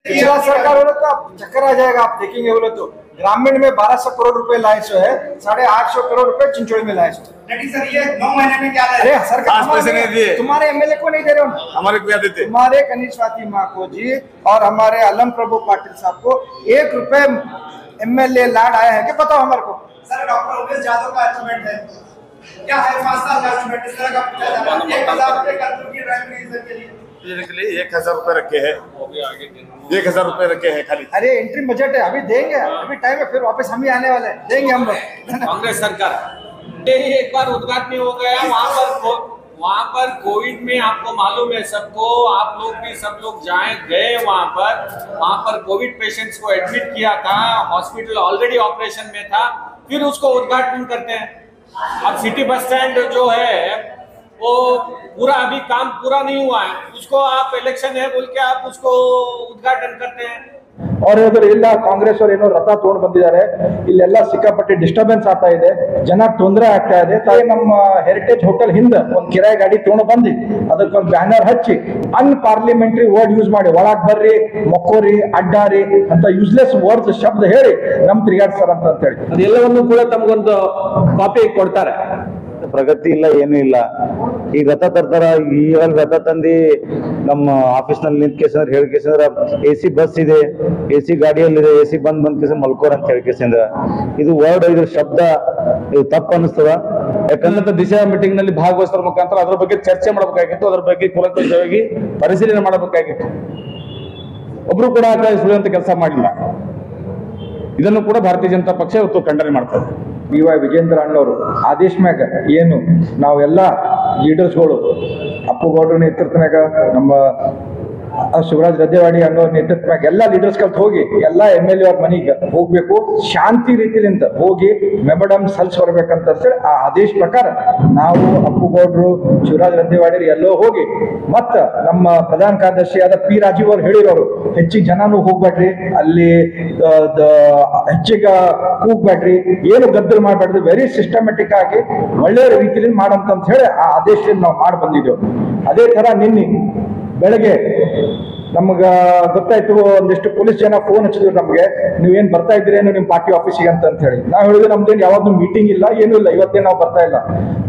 पिछला सरकार बोले तो आप चक्कर आ जाएगा। आप देखेंगे बोले तो ग्रामीण में 1200 करोड़ रुपए लाए सो है, 850 करोड़ रुपए चिंचोड़ी में लाए सो। सर ये 9 महीने में क्या अरे सरकार पैसे नहीं दिए, तुम्हारे एमएलए को नहीं दे रहे हो, हमारे को क्या देते? तुम्हारे कनीज फातिमा को जी और हमारे अलम प्रभु पाटिल साहब को 1 रुपए एमएलए लाड आया है कि बताओ हमारे को। सर डॉक्टर उमेश यादव का अचीवमेंट है, क्या है 5 साल का अचीवमेंट इस तरह का पूछा जा रहा है। 1000 रुपए कर्फ्यू की ड्राइविंग के लिए 1000 रुपए रखे हैं, 1000 रुपए रखे हैं खाली। अरे एंट्री बजट है, अभी देंगे, अभी टाइम है, फिर वापस हम ही आने वाले हैं, देंगे हम लोग। कांग्रेस सरकार एक बार उद्घाटन हो गया वहाँ पर कोविड में आपको मालूम है सबको, आप लोग भी सब लोग गए वहाँ पर कोविड पेशेंट्स को एडमिट किया था, हॉस्पिटल ऑलरेडी ऑपरेशन में था, फिर उसको उद्घाटन करते हैं। अब सिटी बस स्टैंड जो है वो पूरा अभी काम पूरा नहीं हुआ है, उसको आप इलेक्शन है बोल के आप उसको उद्घाटन करते हैं। और ಇಲ್ಲ ಕಾಂಗ್ರೆಸ್ ಅವರು ಏನೋ ರಥ ತಗೊಂಡು ಬಂದಿದ್ದಾರೆ, ಇಲ್ಲೆಲ್ಲ ಸಿಕ್ಕಾಪಟ್ಟೆ ಡಿಸ್ಟರ್ಬೆನ್ಸ್ ಆಗ್ತಾ ಇದೆ, ಜನ ತೊಂದರೆ ಆಗ್ತಾ ಇದೆ. ನಮ್ಮ ಹೆರಿಟೇಜ್ ಹೋಟೆಲ್ ಹಿಂದೆ ಒಂದು ಕಿರಾಯಿ ಗಾಡಿ ತಗೊಂಡು ಬಂದು ಅದಕ್ಕೊಂದು ಬ್ಯಾನರ್ ಹಚ್ಚಿ ಅನ್ಪಾರ್ಲಿಮೆಂಟರಿ ವರ್ಡ್ ಯೂಸ್ ಮಾಡಿ ಒಳಗ್ ಬರ್ರಿ, ಮೊಕ್ಕೋರಿ, ಅಡ್ಡಾರಿ ಅಂತ ಯೂಸ್ಲೆಸ್ ವರ್ಡ್ಸ್ ಶಬ್ದ ಹೇಳಿ ನಮ್ ತಿರುಗಾಡ್ತಾರ ಅಂತ ಹೇಳಿ ಅದೆಲ್ಲವನ್ನು ಕೂಡ ತಮಗೊಂದು ಕಾಪಿ ಕೊಡ್ತಾರೆ. ಪ್ರಗತಿ ಇಲ್ಲ, ಏನು ಇಲ್ಲ. ಈಗ ರಥ ತರ್ತಾರ, ಈಗ ರಥ ತಂದಿ ನಮ್ಮ ಆಫೀಸ್ ನಲ್ಲಿ ನಿಂತ ಕೇಸಂದ್ರ ಹೇಳಿ ಕೇಸಂದ್ರ AC ಬಸ್ ಇದೆ, AC ಗಾಡಿಯಲ್ಲಿದೆ, AC ಬಂದ್ ಕೇಸ ಮಲ್ಕೋರ್ ಅಂತ ಹೇಳಿ ಕೇಸಂದ್ರ ಇದು ವರ್ಡ್, ಇದ್ರ ಶಬ್ದ ಇದು ತಪ್ಪು ಅನಿಸ್ತದ. ಯಾಕಂದ್ರೆ ದಿಶಾ ಮೀಟಿಂಗ್ ನಲ್ಲಿ ಭಾಗವಹಿಸೋದ್ರ ಮುಖಾಂತರ ಅದ್ರ ಬಗ್ಗೆ ಚರ್ಚೆ ಮಾಡಬೇಕಾಗಿತ್ತು, ಅದ್ರ ಬಗ್ಗೆ ಕೂಲಂಕಷವಾಗಿ ಪರಿಶೀಲನೆ ಮಾಡಬೇಕಾಗಿತ್ತು. ಒಬ್ರು ಕೂಡ ಸುಳಿಯುವಂತ ಕೆಲಸ ಮಾಡಿಲ್ಲ. ಇದನ್ನು ಕೂಡ ಭಾರತೀಯ ಜನತಾ ಪಕ್ಷ ಇವತ್ತು ಖಂಡನೆ ಮಾಡ್ತಾರೆ. BY ವಿಜೇಂದ್ರ ಅಣ್ಣವರು ಆದೇಶ ಮ್ಯಾಗ ಏನು ನಾವೆಲ್ಲ ಲೀಡರ್ಸ್ಗಳು ಅಪ್ಪುಗೌಡರ ನೇತೃತ್ವನಾಗ ನಮ್ಮ ಶಿವರಾಜ್ ರದ್ದೇವಾಡಿ ಅನ್ನೋ ನೇತೃತ್ವನಾಗ ಎಲ್ಲ ಲೀಡರ್ಸ್ ಕಲ್ತು ಹೋಗಿ ಎಲ್ಲ MLA ಅವ್ರ ಮನೆಗೆ ಹೋಗ್ಬೇಕು, ಶಾಂತಿ ರೀತಿಯಿಂದ ಹೋಗಿ ಮೆಮೊಡಮ್ ಸಲ್ಸ್ ಬರ್ಬೇಕಂತ ಹೇಳಿ ಆ ಆದೇಶ ಪ್ರಕಾರ ನಾವು ಅಪ್ಪುಗೌಡರು ಶಿವರಾಜ್ ರದ್ದೇವಾಡಿ ಎಲ್ಲೋ ಹೋಗಿ ಮತ್ತ ನಮ್ಮ ಪ್ರಧಾನ ಕಾರ್ಯದರ್ಶಿಯಾದ P ರಾಜೀವ್ ಅವ್ರು ಹೇಳಿರೋರು ಹೆಚ್ಚಿಗೆ ಜನನು ಹೋಗ್ಬೇಡ್ರಿ, ಅಲ್ಲಿ ಹೆಚ್ಚಿಗೆ ಕೂಗ್ಬೇಡ್ರಿ, ಏನು ಗದ್ದಲ ಮಾಡ್ಬೇಡ್ರಿ, ವೆರಿ ಸಿಸ್ಟಮೆಟಿಕ್ ಆಗಿ ಒಳ್ಳೆ ರೀತಿಯಲ್ಲಿ ಮಾಡಂತ ಹೇಳಿ ಆ ಆದೇಶದಿಂದ ನಾವು ಮಾಡಿ ಬಂದಿದ್ದೇವೆ. ಅದೇ ತರ ನಿನ್ನೆ ಬೆಳಗ್ಗೆ ನಮ್ಗ ಗೊತ್ತಾಯ್ತು, ಒಂದಿಷ್ಟು ಪೊಲೀಸ್ ಜನ ಫೋನ್ ಹಚ್ಚಿದ್ರು ನಮ್ಗೆ, ನೀವೇನ್ ಬರ್ತಾ ಇದ್ರೇನು ನಿಮ್ ಪಾರ್ಟಿ ಆಫೀಸಿಗೆ ಅಂತ ಹೇಳಿ. ನಾವ್ ಹೇಳಿದ್ವಿ ನಮ್ದೇನು ಯಾವ್ದು ಮೀಟಿಂಗ್ ಇಲ್ಲ, ಏನೂ ಇಲ್ಲ, ಇವತ್ತೇ ನಾವು ಬರ್ತಾ ಇಲ್ಲ.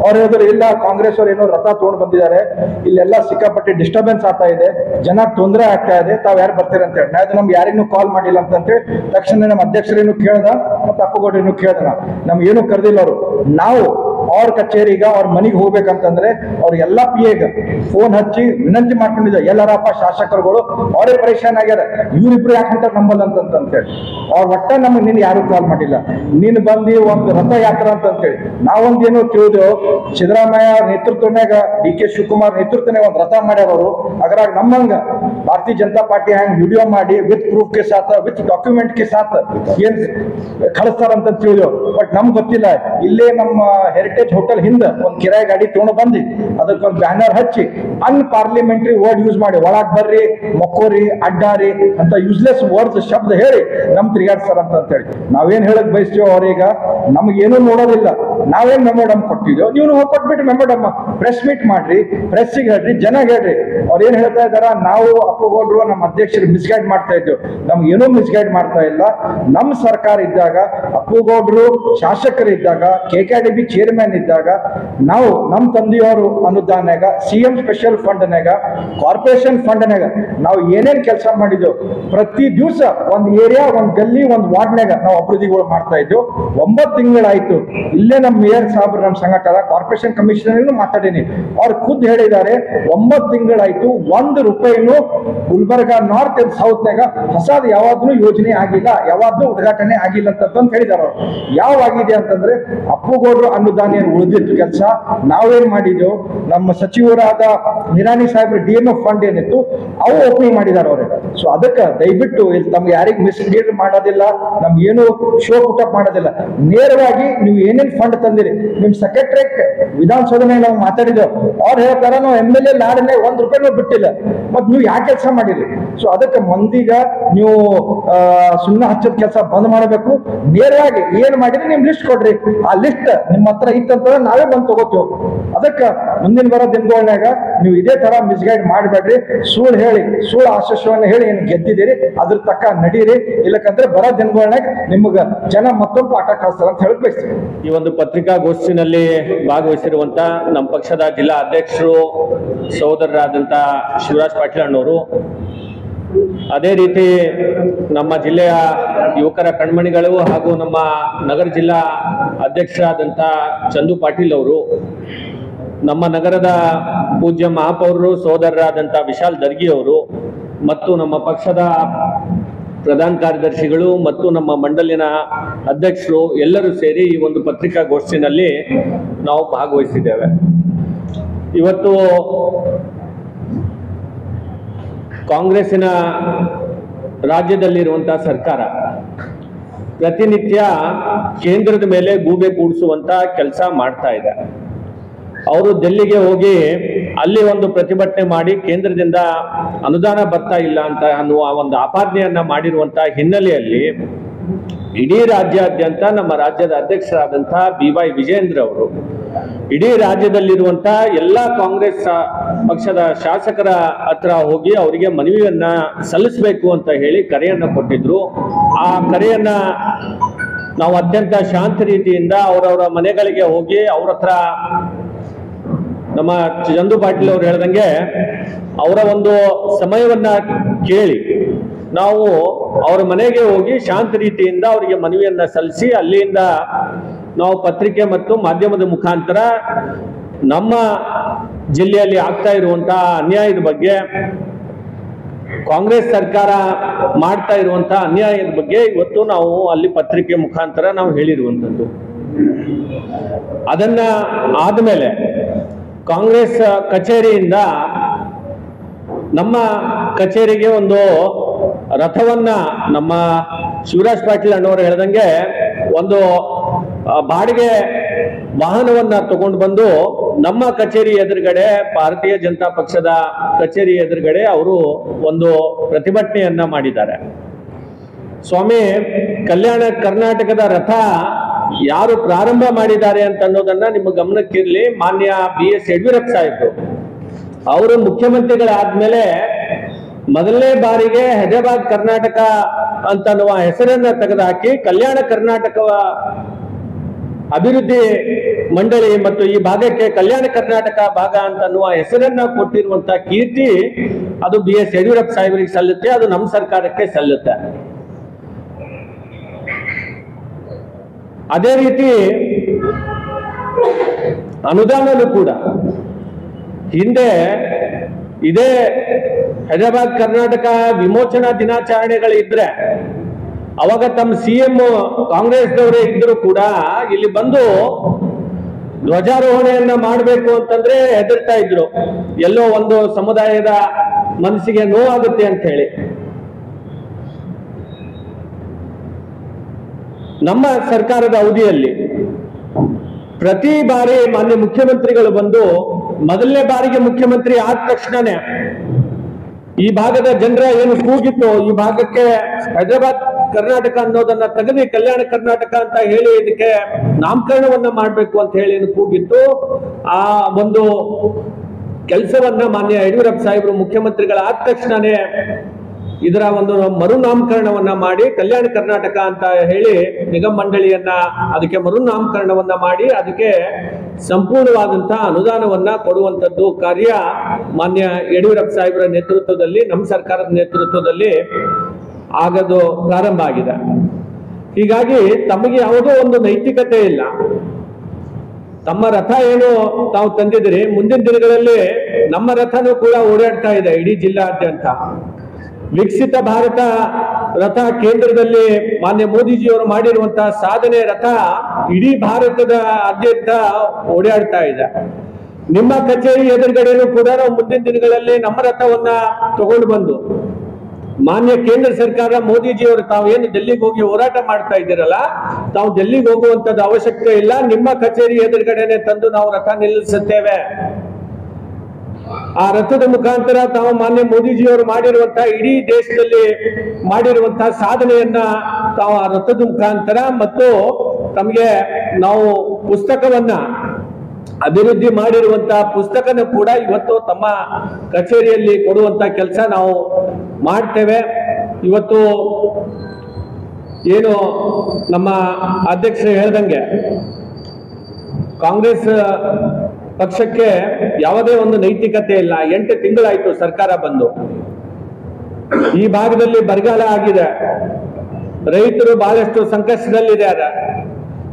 ಅವ್ರು ಹೇಳಿದ್ರು ಇಲ್ಲ, ಕಾಂಗ್ರೆಸ್ ಅವ್ರು ಏನೋ ರಥ ತಗೊಂಡು ಬಂದಿದ್ದಾರೆ, ಇಲ್ಲೆಲ್ಲ ಸಿಕ್ಕಾಪಟ್ಟೆ ಡಿಸ್ಟರ್ಬೆನ್ಸ್ ಆಗ್ತಾ ಇದೆ, ಜನ ತೊಂದರೆ ಆಗ್ತಾ ಇದೆ, ತಾವ್ ಯಾರು ಬರ್ತೀರ ಅಂತ ಹೇಳಿ. ಅದು ನಮ್ಗೆ ಯಾರಿನ್ನೂ ಕಾಲ್ ಮಾಡಿಲ್ಲ ಅಂತ ಹೇಳಿ ತಕ್ಷಣ ನಮ್ಮ ಅಧ್ಯಕ್ಷರೇನು ಕೇಳ್ದ, ಮತ್ತೆ ಅಪ್ಪುಗೌಡರೇನು ಕೇಳ್ದ, ನಮ್ಗೆ ಏನು ಕರೆದಿಲ್ಲ ಅವರು. ನಾವು ಅವ್ರ ಕಚೇರಿಗ ಅವ್ರ ಮನೆಗೆ ಹೋಗ್ಬೇಕಂತಂದ್ರೆ ಅವ್ರ ಎಲ್ಲಾ PAಗ ಫೋನ್ ಹಚ್ಚಿ ವಿನಂತಿ ಮಾಡ್ಕೊಂಡಿದ್ದ, ಎಲ್ಲರಪ್ಪ ಶಾಸಕರುಗಳು ಅವರೇ ಪರೇಶಾನ್ ಆಗ್ಯಾರ, ಇವ್ರಿಬ್ರು ಯಾಕೆ ಅಂತ ನಂಬಲ್ಲ ಅಂತ ಹೇಳಿ. ಅವ್ರ ಒಟ್ಟ ನಮ್ಗೆ ನಿನ್ ಯಾರು ಕಾಲ್ ಮಾಡಿಲ್ಲ. ನೀನ್ ಬಂದಿ ಒಂದು ರಥ ಯಾತ್ರಾ ಅಂತೇಳಿ ನಾವೊಂದೇನು ತಿಳಿದೆವು, ಸಿದ್ದರಾಮಯ್ಯ ನೇತೃತ್ವನಾಗ DK ಶಿವಕುಮಾರ್ ನೇತೃತ್ವನಾಗ ಒಂದು ರಥ ಮಾಡ್ಯಾರ ಅವರು. ಅದ್ರಾಗ ನಮ್ಮಂಗ ಭಾರತೀಯ ಜನತಾ ಪಾರ್ಟಿ ಹ್ಯಾಂಗ್ ವಿಡಿಯೋ ಮಾಡಿ ವಿತ್ ಪ್ರೂಫ್ ಕೆ ಸಾಥ ವಿತ್ ಡಾಕ್ಯುಮೆಂಟ್ ಕೆ ಸಾಥ ಏನ್ ಕಳಿಸ್ತಾರಂತ ತಿಳಿದೆವು. ಬಟ್ ನಮ್ಗೆ ಗೊತ್ತಿಲ್ಲ. ಇಲ್ಲೇ ನಮ್ಮ ಹೆರಿಟೇಜ್ ಹೋಟೆಲ್ ಹಿಂದೆ ಒಂದು ಕಿರಾಯಿ ಗಾಡಿ ತಗೊಂಡು ಬಂದು ಅದಕ್ಕೊಂದು ಬ್ಯಾನರ್ ಹಚ್ಚಿ ಅನ್ಪಾರ್ಲಿಮೆಂಟರಿ ವರ್ಡ್ ಯೂಸ್ ಮಾಡಿ ಒಳಗ್ ಬರ್ರಿ, ಮೊಕ್ಕೋರಿ, ಅಡ್ಡಾರಿ ಅಂತ ಯೂಸ್ಲೆಸ್ ವರ್ಡ್ಸ್ ಶಬ್ದ ಹೇಳಿ ನಮ್ ತಿರುಗಾಡ್ತಾರ ಅಂತ ಹೇಳಿ. ನಾವೇನ್ ಹೇಳಕ್ ಬಯಸ್ತೀವೋ ಅವ್ರೀಗ ನಮ್ಗೇನು ನೋಡೋದಿಲ್ಲ. ನಾವೇನ್ ಮೆಮೊಡಮ್ ಕೊಟ್ಟಿದ್ದೇವೆ, ನೀವು ಕೊಟ್ಬಿಟ್ಟು ಮೆಮೊಡಮ್ ಪ್ರೆಸ್ ಮೀಟ್ ಮಾಡ್ರಿ, ಪ್ರೆಸ್ಸಿಗೆ ಹೇಳ್ರಿ, ಜನ ಹೇಳ್ರಿ. ಅವ್ರು ಏನ್ ಹೇಳ್ತಾ ಇದಾರ, ನಾವು ಅಪ್ಪುಗೌಡರು ನಮ್ಮ ಅಧ್ಯಕ್ಷರು ಮಿಸ್ಗೈಡ್ ಮಾಡ್ತಾ ಇದ್ದೇವೆ. ನಮ್ಗೇನೂ ಮಿಸ್ಗೈಡ್ ಮಾಡ್ತಾ ಇಲ್ಲ. ನಮ್ಮ ಸರ್ಕಾರ ಇದ್ದಾಗ, ಅಪ್ಪುಗೌಡರು ಶಾಸಕರಿದ್ದಾಗ, KKDB ಚೇರ್ಮನ್ ಇದ್ದಾಗ ನಾವು ನಮ್ಮ ತಂದೆಯವರು ಅನುದಾನಾಗ, CM ಸ್ಪೆಷಲ್ ಫಂಡ್ನಾಗ, ಕಾರ್ಪೊರೇಷನ್ ಫಂಡ್ನಾಗ ನಾವು ಏನೇನ್ ಕೆಲಸ ಮಾಡಿದೆವು, ಪ್ರತಿ ದಿವಸ ಒಂದ್ ಏರಿಯಾ, ಒಂದ್ ಗಲ್ಲಿ, ಒಂದ್ ವಾರ್ಡ್ನಾಗ ನಾವು ಅಭಿವೃದ್ಧಿಗಳು ಮಾಡ್ತಾ ಇದ್ದೇವೆ. 9 ತಿಂಗಳಾಯ್ತು. ಇಲ್ಲೇ ನಮ್ಮ ಮೇಯರ್ ಸಾಹೇಬ್ರು ನಮ್ಮ ಸಂಘಟನ ಕಾರ್ಪೊರೇಷನ್ ಕಮಿಷನರ್ ಮಾತಾಡೀನಿ, ಅವ್ರು ಖುದ್ದು ಹೇಳಿದ್ದಾರೆ 9 ತಿಂಗಳಾಯ್ತು, 1 ರೂಪಾಯಿನೂ ಗುಲ್ಬರ್ಗಾ ನಾರ್ತ್ ಅಂಡ್ ಸೌತ್ ನಾಗ ಹೊಸದು ಯಾವಾದ್ರೂ ಯೋಜನೆ ಆಗಿಲ್ಲ, ಯಾವಾದ್ರೂ ಉದ್ಘಾಟನೆ ಆಗಿಲ್ಲ ಅಂತ ಹೇಳಿದಾರೆ ಅವ್ರು. ಯಾವಾಗಿದೆ ಅಂತಂದ್ರೆ ಅಪ್ಪುಗೌಡರು ಅನುದಾನ ಏನು ಉಳಿದಿತ್ತು ಕೆಲಸ ನಾವೇನ್ ಮಾಡಿದೆವು, ನಮ್ಮ ಸಚಿವರಾದ ನಿರಾಣಿ ಸಾಹೇಬ್ರ DMF ಫಂಡ್ ಏನಿತ್ತು ಅವು ಓಪನಿಂಗ್ ಮಾಡಿದಾರೆ ಅವ್ರೆ. ಸೊ ಅದಕ್ಕೆ ದಯವಿಟ್ಟು ಇಲ್ಲಿ ತಮ್ಗೆ ಯಾರಿಗ್ ಮಿಸ್ಲೀಡ್ ಮಾಡೋದಿಲ್ಲ, ನಮ್ಗೆ ಏನು ಶೋ ಪುಟಪ್ ಮಾಡೋದಿಲ್ಲ. ನೇರವಾಗಿ ನೀವು ಏನೇನ್ ಫಂಡ್ ತಂದಿರಿ, ನಿಮ್ ಸೆಕ್ರೆಟರಿಯೇಟ್ ವಿಧಾನಸೌಧನಾಗ ನಾವು ಮಾತಾಡಿದೆವು. ಅವ್ರು ಹೇಳ್ತಾರ ನಾವು MLA ಲಾಡನೆ 1 ರೂಪಾಯಿನೂ ಬಿಟ್ಟಿಲ್ಲ, ಮತ್ ನೀವು ಯಾಕೆ ಕೆಲಸ ಮಾಡಿರಿ? ಸೊ ಅದಕ್ಕೆ ಮಂದಿಗ ನೀವು ಸುಮ್ಮನೆ ಹಚ್ಚದ ಕೆಲಸ ಬಂದ್ ಮಾಡಬೇಕು. ನೇರವಾಗಿ ಏನ್ ಮಾಡಿರಿ ನಿಮ್ ಲಿಸ್ಟ್ ಕೊಡ್ರಿ, ಆ ಲಿಸ್ಟ್ ನಿಮ್ಮ ಹತ್ರ ಇತ್ತ ಇತ್ತಂತಂದ್ರೆ ನಾವೇ ಬಂದು ತಗೋತೀವಿ. ಅದಕ್ಕೆ ಮುಂದಿನ ಬರೋ ದಿನಗಳನ್ಯಾಗ ನೀವು ಇದೇ ತರ ಮಿಸ್ಗೈಡ್ ಮಾಡಬೇಡ್ರಿ. ಸುಳ್ಳು ಹೇಳಿ, ಸುಳ್ಳು ಆಶ್ವಾಸವನ್ನು ಹೇಳಿ ಏನು ಗೆದ್ದಿದ್ದೀರಿ ಅದ್ರ ತಕ್ಕ ನಡೀರಿ. ಇಲ್ಲಕಂದ್ರೆ ಬರೋ ದಿನಗಳನ್ಯಾಗ ನಿಮ್ಗೆ ಜನ ಮತ್ತೊಂದು ಪಾಠ ಕಳಿಸ್ತಾರ ಅಂತ ಹೇಳಕ್ ಬಯಸ್ತೀವಿ. ಈ ಒಂದು ಪತ್ರಿಕಾಗೋಷ್ಠಿನಲ್ಲಿ ಭಾಗವಹಿಸಿರುವಂತ ನಮ್ಮ ಪಕ್ಷದ ಜಿಲ್ಲಾ ಅಧ್ಯಕ್ಷರು ಸಹೋದರರಾದಂಥ ಶಿವರಾಜ್ ಪಾಟೀಲ್ ಅಣ್ಣವರು, ಅದೇ ರೀತಿ ನಮ್ಮ ಜಿಲ್ಲೆಯ ಯುವಕರ ಕಣ್ಮಣಿಗಳು ಹಾಗೂ ನಮ್ಮ ನಗರ ಜಿಲ್ಲಾ ಅಧ್ಯಕ್ಷರಾದಂಥ ಚಂದು ಪಾಟೀಲ್ ಅವರು, ನಮ್ಮ ನಗರದ ಪೂಜ್ಯ ಮಹಾಪೌರರು ಸಹೋದರರಾದಂಥ ವಿಶಾಲ್ ದರ್ಗಿ ಅವರು ಮತ್ತು ನಮ್ಮ ಪಕ್ಷದ ಪ್ರಧಾನ ಕಾರ್ಯದರ್ಶಿಗಳು ಮತ್ತು ನಮ್ಮ ಮಂಡಲಿನ ಅಧ್ಯಕ್ಷರು ಎಲ್ಲರೂ ಸೇರಿ ಈ ಒಂದು ಪತ್ರಿಕಾಗೋಷ್ಠಿನಲ್ಲಿ ನಾವು ಭಾಗವಹಿಸಿದ್ದೇವೆ. ಇವತ್ತು ಕಾಂಗ್ರೆಸ್ಸಿನ ರಾಜ್ಯದಲ್ಲಿರುವಂತಹ ಸರ್ಕಾರ ಪ್ರತಿನಿತ್ಯ ಕೇಂದ್ರದ ಮೇಲೆ ಗೂಬೆ ಕೂಡಿಸುವಂತ ಕೆಲಸ ಮಾಡ್ತಾ ಇದೆ. ಅವರು ಡೆಲ್ಲಿಗೆ ಹೋಗಿ ಅಲ್ಲಿ ಒಂದು ಪ್ರತಿಭಟನೆ ಮಾಡಿ ಕೇಂದ್ರದಿಂದ ಅನುದಾನ ಬರ್ತಾ ಇಲ್ಲ ಅಂತ ಅನ್ನುವ ಒಂದು ಆಪಾದನೆಯನ್ನ ಮಾಡಿರುವಂತಹ ಹಿನ್ನೆಲೆಯಲ್ಲಿ ಇಡೀ ರಾಜ್ಯಾದ್ಯಂತ ನಮ್ಮ ರಾಜ್ಯದ ಅಧ್ಯಕ್ಷರಾದಂತಹ BY ವಿಜೇಂದ್ರ ಅವರು ಇಡೀ ರಾಜ್ಯದಲ್ಲಿರುವಂತಹ ಎಲ್ಲ ಕಾಂಗ್ರೆಸ್ ಪಕ್ಷದ ಶಾಸಕರ ಹತ್ರ ಹೋಗಿ ಅವರಿಗೆ ಮನವಿಯನ್ನ ಸಲ್ಲಿಸಬೇಕು ಅಂತ ಹೇಳಿ ಕರೆಯನ್ನ ಕೊಟ್ಟಿದ್ರು. ಆ ಕರೆಯನ್ನ ನಾವು ಅತ್ಯಂತ ಶಾಂತ ರೀತಿಯಿಂದ ಅವರವರ ಮನೆಗಳಿಗೆ ಹೋಗಿ ಅವ್ರ ಹತ್ರ ನಮ್ಮ ಚಂದು ಪಾಟೀಲ್ ಅವರು ಹೇಳ್ದಂಗೆ ಅವರ ಒಂದು ಸಮಯವನ್ನ ಕೇಳಿ ನಾವು ಅವರ ಮನೆಗೆ ಹೋಗಿ ಶಾಂತ ರೀತಿಯಿಂದ ಅವರಿಗೆ ಮನವಿಯನ್ನ ಸಲ್ಲಿಸಿ ಅಲ್ಲಿಂದ ನಾವು ಪತ್ರಿಕೆ ಮತ್ತು ಮಾಧ್ಯಮದ ಮುಖಾಂತರ ನಮ್ಮ ಜಿಲ್ಲೆಯಲ್ಲಿ ಆಗ್ತಾ ಇರುವಂತಹ ಅನ್ಯಾಯದ ಬಗ್ಗೆ, ಕಾಂಗ್ರೆಸ್ ಸರ್ಕಾರ ಮಾಡ್ತಾ ಇರುವಂತಹ ಅನ್ಯಾಯದ ಬಗ್ಗೆ ಇವತ್ತು ನಾವು ಅಲ್ಲಿ ಪತ್ರಿಕೆ ಮುಖಾಂತರ ನಾವು ಹೇಳಿರುವಂಥದ್ದು. ಅದನ್ನ ಆದ್ಮೇಲೆ ಕಾಂಗ್ರೆಸ್ ಕಚೇರಿಯಿಂದ ನಮ್ಮ ಕಚೇರಿಗೆ ಒಂದು ರಥವನ್ನ ನಮ್ಮ ಶಿವರಾಜ್ ಪಾಟೀಲ್ ಅಣ್ಣವರು ಹೇಳ್ದಂಗೆ ಒಂದು ಬಾಡಿಗೆ ವಾಹನವನ್ನ ತಗೊಂಡು ಬಂದು ನಮ್ಮ ಕಚೇರಿ ಎದುರುಗಡೆ, ಭಾರತೀಯ ಜನತಾ ಪಕ್ಷದ ಕಚೇರಿ ಎದುರುಗಡೆ ಅವರು ಒಂದು ಪ್ರತಿಭಟನೆಯನ್ನ ಮಾಡಿದ್ದಾರೆ. ಸ್ವಾಮಿ, ಕಲ್ಯಾಣ ಕರ್ನಾಟಕದ ರಥ ಯಾರು ಪ್ರಾರಂಭ ಮಾಡಿದ್ದಾರೆ ಅಂತ ಅನ್ನೋದನ್ನ ನಿಮ್ಮ ಗಮನಕ್ಕಿರ್ಲಿ. ಮಾನ್ಯ BS ಯಡಿಯೂರಪ್ಪ ಸಾಹೇಬರು ಅವರು ಮುಖ್ಯಮಂತ್ರಿಗಳಾದ್ಮೇಲೆ ಮೊದಲನೇ ಬಾರಿಗೆ ಹೈದರಾಬಾದ್ ಕರ್ನಾಟಕ ಅಂತನ್ನುವ ಹೆಸರನ್ನ ತೆಗೆದುಹಾಕಿ ಕಲ್ಯಾಣ ಕರ್ನಾಟಕ ಅಭಿವೃದ್ಧಿ ಮಂಡಳಿ ಮತ್ತು ಈ ಭಾಗಕ್ಕೆ ಕಲ್ಯಾಣ ಕರ್ನಾಟಕ ಭಾಗ ಅಂತನ್ನುವ ಹೆಸರನ್ನ ಕೊಟ್ಟಿರುವಂತಹ ಕೀರ್ತಿ ಅದು BS ಯಡಿಯೂರಪ್ಪ ಸಾಹೇಬರಿಗೆ ಸಲ್ಲುತ್ತೆ, ಅದು ನಮ್ಮ ಸರ್ಕಾರಕ್ಕೆ ಸಲ್ಲುತ್ತೆ. ಅದೇ ರೀತಿ ಅನುದಾನನೂ ಕೂಡ ಹಿಂದೆ ಇದೇ ಹೈದರಾಬಾದ್ ಕರ್ನಾಟಕ ವಿಮೋಚನಾ ದಿನಾಚರಣೆಗಳಿದ್ರೆ ಅವಾಗ ತಮ್ಮ CM ಕಾಂಗ್ರೆಸ್ದವರೇ ಇದ್ರು ಕೂಡ ಇಲ್ಲಿ ಬಂದು ಧ್ವಜಾರೋಹಣೆಯನ್ನ ಮಾಡಬೇಕು ಅಂತಂದ್ರೆ ಹೆದರ್ತಾ ಇದ್ರು, ಎಲ್ಲೋ ಒಂದು ಸಮುದಾಯದ ಮನಸ್ಸಿಗೆ ನೋವಾಗುತ್ತೆ ಅಂತ ಹೇಳಿ. ನಮ್ಮ ಸರ್ಕಾರದ ಅವಧಿಯಲ್ಲಿ ಪ್ರತಿ ಬಾರಿ ಮಾನ್ಯ ಮುಖ್ಯಮಂತ್ರಿಗಳು ಬಂದು ಮೊದಲನೇ ಬಾರಿಗೆ ಮುಖ್ಯಮಂತ್ರಿ ಆದ ತಕ್ಷಣನೇ ಈ ಭಾಗದ ಜನರ ಏನು ಕೂಗಿತ್ತು, ಈ ಭಾಗಕ್ಕೆ ಹೈದರಾಬಾದ್ ಕರ್ನಾಟಕ ಅನ್ನೋದನ್ನ ತೆಗೆದು ಕಲ್ಯಾಣ ಕರ್ನಾಟಕ ಅಂತ ಹೇಳಿ ಇದಕ್ಕೆ ನಾಮಕರಣವನ್ನ ಮಾಡಬೇಕು ಅಂತ ಹೇಳಿ ಏನು ಕೂಗಿತ್ತು, ಆ ಒಂದು ಕೆಲಸವನ್ನ ಮಾನ್ಯ ಯಡಿಯೂರಪ್ಪ ಸಾಹೇಬರು ಮುಖ್ಯಮಂತ್ರಿಗಳಾದ ತಕ್ಷಣನೇ ಇದರ ಒಂದು ಮರುನಾಮಕರಣವನ್ನ ಮಾಡಿ ಕಲ್ಯಾಣ ಕರ್ನಾಟಕ ಅಂತ ಹೇಳಿ ನಿಗಮ ಮಂಡಳಿಯನ್ನ ಅದಕ್ಕೆ ಮರುನಾಮಕರಣವನ್ನ ಮಾಡಿ ಅದಕ್ಕೆ ಸಂಪೂರ್ಣವಾದಂತಹ ಅನುದಾನವನ್ನ ಕೊಡುವಂತದ್ದು ಕಾರ್ಯ ಮಾನ್ಯ ಯಡಿಯೂರಪ್ಪ ಸಾಹೇಬರ ನೇತೃತ್ವದಲ್ಲಿ, ನಮ್ಮ ಸರ್ಕಾರದ ನೇತೃತ್ವದಲ್ಲಿ ಆಗೋದು ಪ್ರಾರಂಭ ಆಗಿದೆ. ಹೀಗಾಗಿ ತಮಗೆ ಯಾವುದೋ ಒಂದು ನೈತಿಕತೆ ಇಲ್ಲ. ತಮ್ಮ ರಥ ಏನು ತಾವು ತಂದಿದ್ರಿ, ಮುಂದಿನ ದಿನಗಳಲ್ಲಿ ನಮ್ಮ ರಥನೂ ಕೂಡ ಓಡಾಡ್ತಾ ಇದೆ ಇಡೀ ಜಿಲ್ಲಾದ್ಯಂತ. ವಿಕಸಿತ ಭಾರತ ರಥ ಕೇಂದ್ರದಲ್ಲಿ ಮಾನ್ಯ ಮೋದಿಜಿಯವರು ಮಾಡಿರುವಂತಹ ಸಾಧನೆ ರಥ ಇಡೀ ಭಾರತದ ಆದ್ಯಂತ ಓಡಾಡ್ತಾ ಇದೆ. ನಿಮ್ಮ ಕಚೇರಿ ಎದುರುಗಡೆನೂ ಕೂಡ ನಾವು ಮುಂದಿನ ದಿನಗಳಲ್ಲಿ ನಮ್ಮ ರಥವನ್ನ ತಗೊಂಡು ಬಂದು ಮಾನ್ಯ ಕೇಂದ್ರ ಸರ್ಕಾರ ಮೋದಿಜಿಯವರು ತಾವೇನು ಡೆಲ್ಲಿಗೆ ಹೋಗಿ ಹೋರಾಟ ಮಾಡ್ತಾ ಇದ್ದೀರಲ್ಲ, ತಾವು ಡೆಲ್ಲಿಗೆ ಹೋಗುವಂತದ್ದು ಅವಶ್ಯಕತೆ ಇಲ್ಲ, ನಿಮ್ಮ ಕಚೇರಿ ಎದುರುಗಡೆನೆ ತಂದು ನಾವು ರಥ ನಿಲ್ಲಿಸುತ್ತೇವೆ. ಆ ರಥದ ಮುಖಾಂತರ ತಾವು ಮಾನ್ಯ ಮೋದಿಜಿಯವರು ಮಾಡಿರುವಂತಹ ಇಡೀ ದೇಶದಲ್ಲಿ ಮಾಡಿರುವಂತಹ ಸಾಧನೆಯನ್ನ ತಾವು ಆ ರಥದ ಮುಖಾಂತರ ಮತ್ತು ತಮಗೆ ನಾವು ಪುಸ್ತಕವನ್ನ ಅಭಿವೃದ್ಧಿ ಮಾಡಿರುವಂತಹ ಪುಸ್ತಕನ ಕೂಡ ಇವತ್ತು ತಮ್ಮ ಕಚೇರಿಯಲ್ಲಿ ಕೊಡುವಂತ ಕೆಲಸ ನಾವು ಮಾಡ್ತೇವೆ. ಇವತ್ತು ಏನು ನಮ್ಮ ಅಧ್ಯಕ್ಷರು ಹೇಳ್ದಂಗೆ ಕಾಂಗ್ರೆಸ್ ಪಕ್ಷಕ್ಕೆ ಯಾವುದೇ ಒಂದು ನೈತಿಕತೆ ಇಲ್ಲ. 8 ತಿಂಗಳಾಯ್ತು ಸರ್ಕಾರ ಬಂದು. ಈ ಭಾಗದಲ್ಲಿ ಬರಗಾಲ ಆಗಿದೆ, ರೈತರು ಬಹಳಷ್ಟು ಸಂಕಷ್ಟದಲ್ಲಿದ್ದಾರೆ.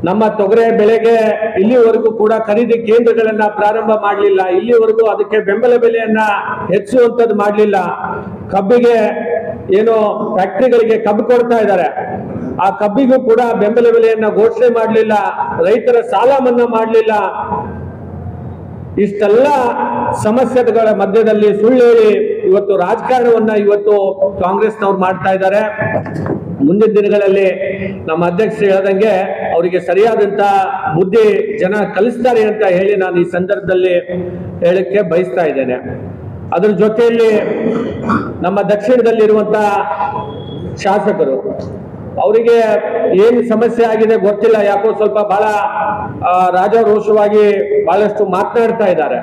ನಮ್ಮ ತೊಗರೆ ಬೆಳೆಗೆ ಇಲ್ಲಿವರೆಗೂ ಕೂಡ ಖರೀದಿ ಕೇಂದ್ರಗಳನ್ನ ಪ್ರಾರಂಭ ಮಾಡಲಿಲ್ಲ, ಇಲ್ಲಿವರೆಗೂ ಅದಕ್ಕೆ ಬೆಂಬಲ ಬೆಲೆಯನ್ನ ಹೆಚ್ಚುವಂಥದ್ದು ಮಾಡಲಿಲ್ಲ. ಕಬ್ಬಿಗೆ ಏನು ಫ್ಯಾಕ್ಟರಿಗಳಿಗೆ ಕಬ್ಬು ಕೊಡ್ತಾ ಇದ್ದಾರೆ, ಆ ಕಬ್ಬಿಗೂ ಕೂಡ ಬೆಂಬಲ ಬೆಲೆಯನ್ನ ಘೋಷಣೆ ಮಾಡಲಿಲ್ಲ, ರೈತರ ಸಾಲ ಮನ್ನಾ ಮಾಡಲಿಲ್ಲ. ಇಷ್ಟೆಲ್ಲ ಸಮಸ್ಯೆಗಳ ಮಧ್ಯದಲ್ಲಿ ಸುಳ್ಳು ಹೇಳಿ ಇವತ್ತು ರಾಜಕಾರಣವನ್ನ ಇವತ್ತು ಕಾಂಗ್ರೆಸ್ನವ್ರು ಮಾಡ್ತಾ ಇದ್ದಾರೆ. ಮುಂದಿನ ದಿನಗಳಲ್ಲಿ ನಮ್ಮ ಅಧ್ಯಕ್ಷರು ಹೇಳ್ದಂಗೆ ಅವರಿಗೆ ಸರಿಯಾದಂತ ಬುದ್ಧಿ ಜನ ಕಲಿಸ್ತಾರೆ ಅಂತ ಹೇಳಿ ನಾನು ಈ ಸಂದರ್ಭದಲ್ಲಿ ಹೇಳಕ್ಕೆ ಬಯಸ್ತಾ ಇದ್ದೇನೆ. ಅದ್ರ ಜೊತೆಯಲ್ಲಿ ನಮ್ಮ ದಕ್ಷಿಣದಲ್ಲಿರುವಂತಹ ಶಾಸಕರು, ಅವರಿಗೆ ಏನು ಸಮಸ್ಯೆ ಆಗಿದೆ ಗೊತ್ತಿಲ್ಲ, ಯಾಕೋ ಸ್ವಲ್ಪ ಬಹಳ ರಾಜಾರೋಷವಾಗಿ ಬಹಳಷ್ಟು ಮಾತನಾಡ್ತಾ ಇದ್ದಾರೆ.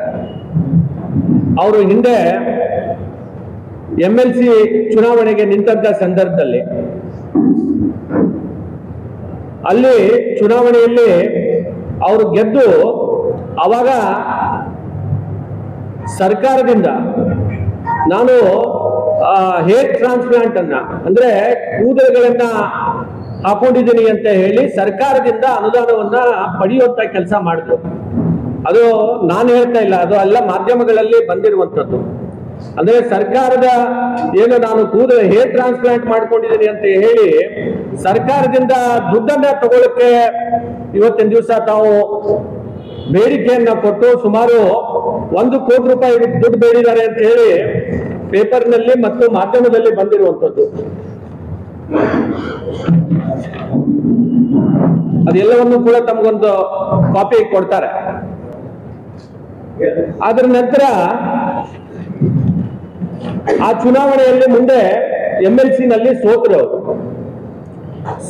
ಅವರು ಹಿಂದೆ MLC ಚುನಾವಣೆಗೆ ನಿಂತ ಸಂದರ್ಭದಲ್ಲಿ ಅಲ್ಲಿ ಚುನಾವಣೆಯಲ್ಲಿ ಅವರು ಗೆದ್ದು ಅವಾಗ ಸರ್ಕಾರದಿಂದ ನಾನು ಹೇರ್ ಟ್ರಾನ್ಸ್ಪ್ಲಾಂಟ್ ಅನ್ನ ಅಂದ್ರೆ ಕೂದಲುಗಳನ್ನ ಹಾಕೊಂಡಿದ್ದೀನಿ ಅಂತ ಹೇಳಿ ಸರ್ಕಾರದಿಂದ ಅನುದಾನವನ್ನ ಪಡೆಯುವಂತ ಕೆಲಸ ಮಾಡಿದ್ರು. ಅದು ನಾನು ಹೇಳ್ತಾ ಇಲ್ಲ, ಅದು ಎಲ್ಲ ಮಾಧ್ಯಮಗಳಲ್ಲಿ ಬಂದಿರುವಂತದ್ದು. ಅಂದ್ರೆ ಸರ್ಕಾರದ ಏನು ನಾನು ಕೂದಲು ಹೇರ್ ಟ್ರಾನ್ಸ್ಪ್ಲಾಂಟ್ ಮಾಡ್ಕೊಂಡಿದ್ದೀನಿ ಅಂತ ಹೇಳಿ ಸರ್ಕಾರದಿಂದ ದುಡ್ಡನ್ನ ತಗೊಳ್ಳಕ್ಕೆ ಇವತ್ತಿನ ದಿವಸ ತಾವು ಬೇಡಿಕೆಯನ್ನ ಕೊಟ್ಟು ಸುಮಾರು 1 ಕೋಟಿ ರೂಪಾಯಿ ದುಡ್ಡು ಬೇಡಿದ್ದಾರೆ ಅಂತ ಹೇಳಿ ಪೇಪರ್ನಲ್ಲಿ ಮತ್ತು ಮಾಧ್ಯಮದಲ್ಲಿ ಬಂದಿರುವಂತದ್ದು. ಅದೆಲ್ಲವನ್ನು ಕೂಡ ತಮಗೊಂದು ಕಾಪಿ ಕೊಡ್ತಾರೆ. ಅದರ ನಂತರ ಆ ಚುನಾವಣೆಯಲ್ಲಿ ಮುಂದೆ MLC ನಲ್ಲಿ ಸೋತರು.